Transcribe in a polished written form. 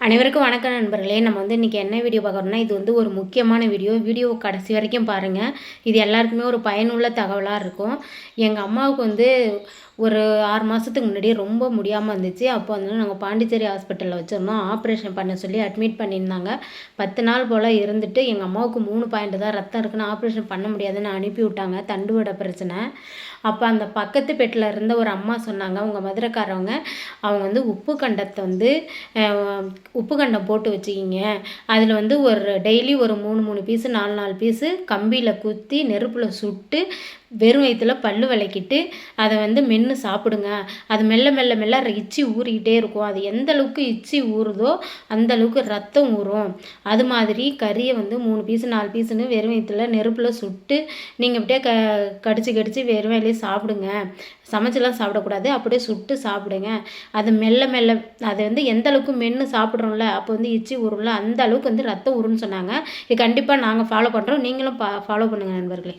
அனைவருக்கும் வணக்கம் நண்பர்களே. நம்ம இன்றைக்கி என்ன வீடியோ பார்க்குறோம்னா, இது ஒரு முக்கியமான வீடியோ கடைசி வரைக்கும் பாருங்கள். இது எல்லாருக்குமே ஒரு பயனுள்ள தகவலாக இருக்கும். எங்கள் அம்மாவுக்கு ஒரு 6 மாதத்துக்கு முன்னாடி ரொம்ப முடியாமல் இருந்துச்சு. அப்போ நாங்கள் பாண்டிச்சேரி ஹாஸ்பிட்டலில் வச்சுருந்தோம். ஆப்ரேஷன் பண்ண சொல்லி அட்மிட் பண்ணியிருந்தாங்க. 10 நாள் போல் இருந்துட்டு எங்கள் அம்மாவுக்கு 3 பாயிண்ட் தான் ரத்தம் இருக்குன்னு ஆப்ரேஷன் பண்ண முடியாதுன்னு அனுப்பி விட்டாங்க. தண்டுவட பிரச்சனை. அப்போ அந்த பக்கத்து பெட்டில் இருந்த ஒரு அம்மா சொன்னாங்க, அவங்க மதுரைக்காரவங்க, அவங்க உப்பு கண்டத்தை உப்பு கண்டம் போட்டு வச்சுக்கிங்க. அதில் ஒரு டெய்லி ஒரு 3 பீஸு 4 பீஸு கம்பியில் குத்தி நெருப்பில் சுட்டு வெறும் வயிற்றில் பல் விளக்கிட்டு அதை மென்று சாப்பிடுங்க. அது மெல்ல மெல்ல மெல்ல இச்சி ஊறிக்கிட்டே இருக்கும். அது எந்த அளவுக்கு இச்சி ஊறுதோ அந்த அளவுக்கு ரத்தம் ஊறும். அது மாதிரி கறியை 3 பீஸு 4 பீஸுன்னு வெறும் வயிற்றில் நெருப்பில் சுட்டு நீங்கள் அப்படியே கடிச்சு வெறும் வயிலே சாப்பிடுங்க. சமைச்செல்லாம் சாப்பிடக்கூடாது, அப்படியே சுட்டு சாப்பிடுங்க. அது மெல்ல மெல்ல அது எந்த அளவுக்கு மென்று சாப்பிட்றோம்ல அப்போ இச்சி ஊறும்ல அந்த அளவுக்கு ரத்தம் ஊறுன்னு சொன்னாங்க. இது கண்டிப்பாக நாங்கள் ஃபாலோ பண்ணுறோம். நீங்களும் ஃபாலோ பண்ணுங்கள் நண்பர்களே.